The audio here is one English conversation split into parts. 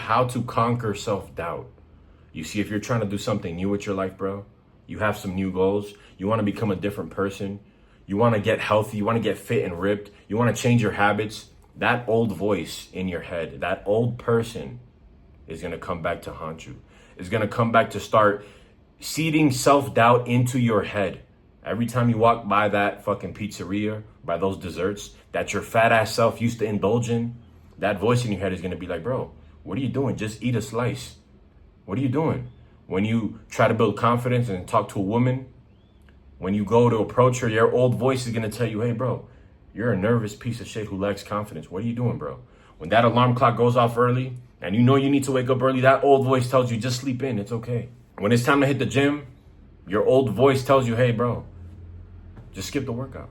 how to conquer self-doubt. You see, if you're trying to do something new with your life, bro, you have some new goals, you want to become a different person, you want to get healthy, you want to get fit and ripped, you want to change your habits, that old voice in your head, that old person is going to come back to haunt you. Is going to come back to start seeding self-doubt into your head. Every time you walk by that fucking pizzeria, by those desserts that your fat ass self used to indulge in, that voice in your head is going to be like, bro, what are you doing? Just eat a slice. What are you doing? When you try to build confidence and talk to a woman, when you go to approach her, your old voice is going to tell you, hey, bro, you're a nervous piece of shit who lacks confidence. What are you doing, bro? When that alarm clock goes off early and you know you need to wake up early, that old voice tells you, just sleep in. It's okay. When it's time to hit the gym, your old voice tells you, hey, bro, just skip the workout.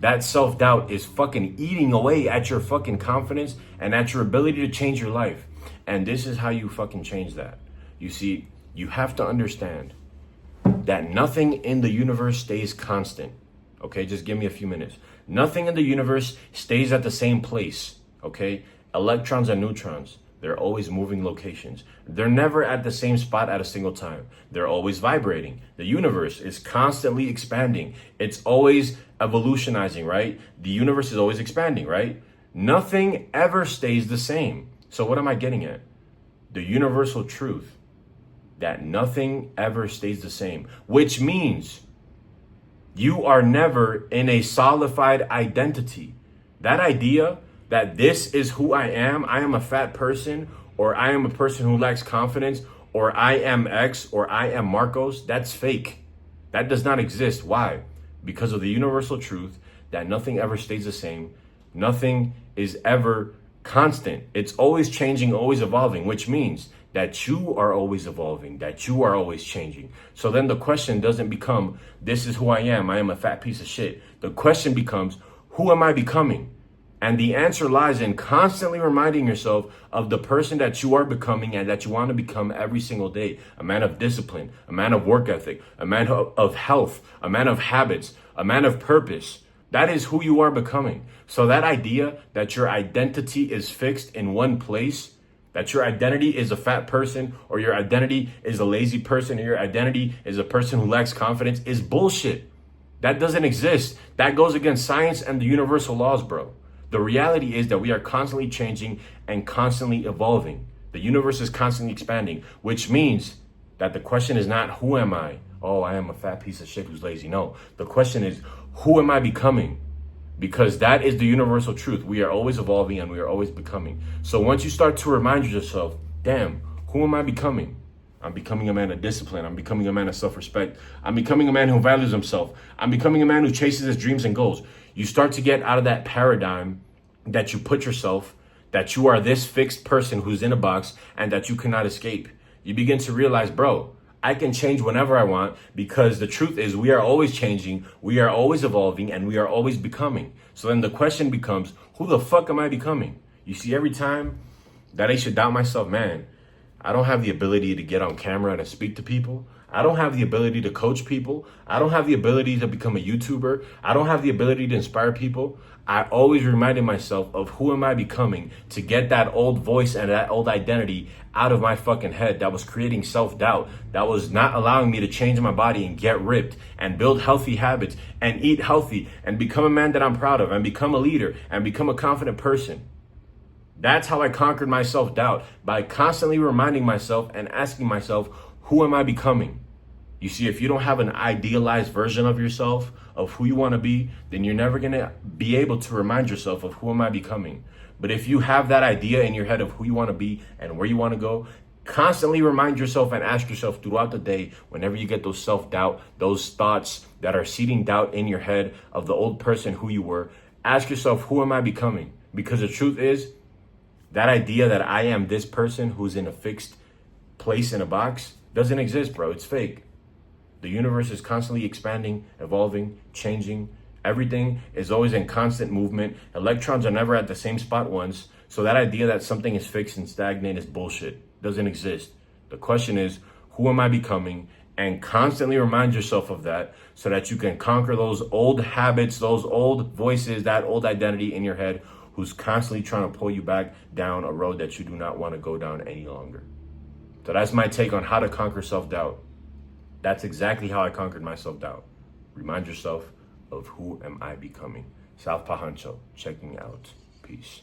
That self-doubt is fucking eating away at your fucking confidence and at your ability to change your life. And this is how you fucking change that. You see, you have to understand that nothing in the universe stays constant. Okay, just give me a few minutes. Nothing in the universe stays at the same place. Okay, electrons and neutrons, they're always moving locations. They're never at the same spot at a single time. They're always vibrating. The universe is constantly expanding. It's always evolutionizing, right? The universe is always expanding, right? Nothing ever stays the same. So what am I getting at? The universal truth that nothing ever stays the same, which means you are never in a solidified identity. That idea that this is who I am a fat person, or I am a person who lacks confidence, or I am X, or I am Marcos, that's fake. That does not exist. Why? Because of the universal truth that nothing ever stays the same. Nothing is ever constant. It's always changing, always evolving, which means that you are always evolving, that you are always changing. So then the question doesn't become, this is who I am a fat piece of shit. The question becomes, who am I becoming? And the answer lies in constantly reminding yourself of the person that you are becoming and that you want to become every single day. A man of discipline, a man of work ethic, a man of health, a man of habits, a man of purpose. That is who you are becoming. So that idea that your identity is fixed in one place, that your identity is a fat person, or your identity is a lazy person, or your identity is a person who lacks confidence, is bullshit. That doesn't exist. That goes against science and the universal laws, bro. The reality is that we are constantly changing and constantly evolving. The universe is constantly expanding, which means that the question is not, who am I? Oh, I am a fat piece of shit who's lazy. No, the question is, who am I becoming? Because that is the universal truth. We are always evolving and we are always becoming. So once you start to remind yourself, damn, who am I becoming? I'm becoming a man of discipline. I'm becoming a man of self-respect. I'm becoming a man who values himself. I'm becoming a man who chases his dreams and goals. You start to get out of that paradigm that you put yourself, that you are this fixed person who's in a box and that you cannot escape. You begin to realize, bro, I can change whenever I want, because the truth is we are always changing, we are always evolving, and we are always becoming. So then the question becomes, who the fuck am I becoming? You see, every time that I should doubt myself, man, I don't have the ability to get on camera and speak to people. I don't have the ability to coach people. I don't have the ability to become a YouTuber. I don't have the ability to inspire people. I always reminded myself of who am I becoming to get that old voice and that old identity out of my fucking head that was creating self-doubt, that was not allowing me to change my body and get ripped and build healthy habits and eat healthy and become a man that I'm proud of and become a leader and become a confident person. That's how I conquered my self-doubt, by constantly reminding myself and asking myself, who am I becoming? You see, if you don't have an idealized version of yourself, of who you want to be, then you're never going to be able to remind yourself of who am I becoming. But if you have that idea in your head of who you want to be and where you want to go, constantly remind yourself and ask yourself throughout the day, whenever you get those self-doubt, those thoughts that are seeding doubt in your head of the old person who you were, ask yourself, who am I becoming? Because the truth is, that idea that I am this person who's in a fixed place in a box doesn't exist, bro. It's fake. The universe is constantly expanding, evolving, changing. Everything is always in constant movement. Electrons are never at the same spot once. So that idea that something is fixed and stagnant is bullshit. Doesn't exist. The question is, who am I becoming? And constantly remind yourself of that so that you can conquer those old habits, those old voices, that old identity in your head who's constantly trying to pull you back down a road that you do not want to go down any longer. So that's my take on how to conquer self-doubt. That's exactly how I conquered my self-doubt. Remind yourself of who am I becoming. Southpaw Huncho, checking out. Peace.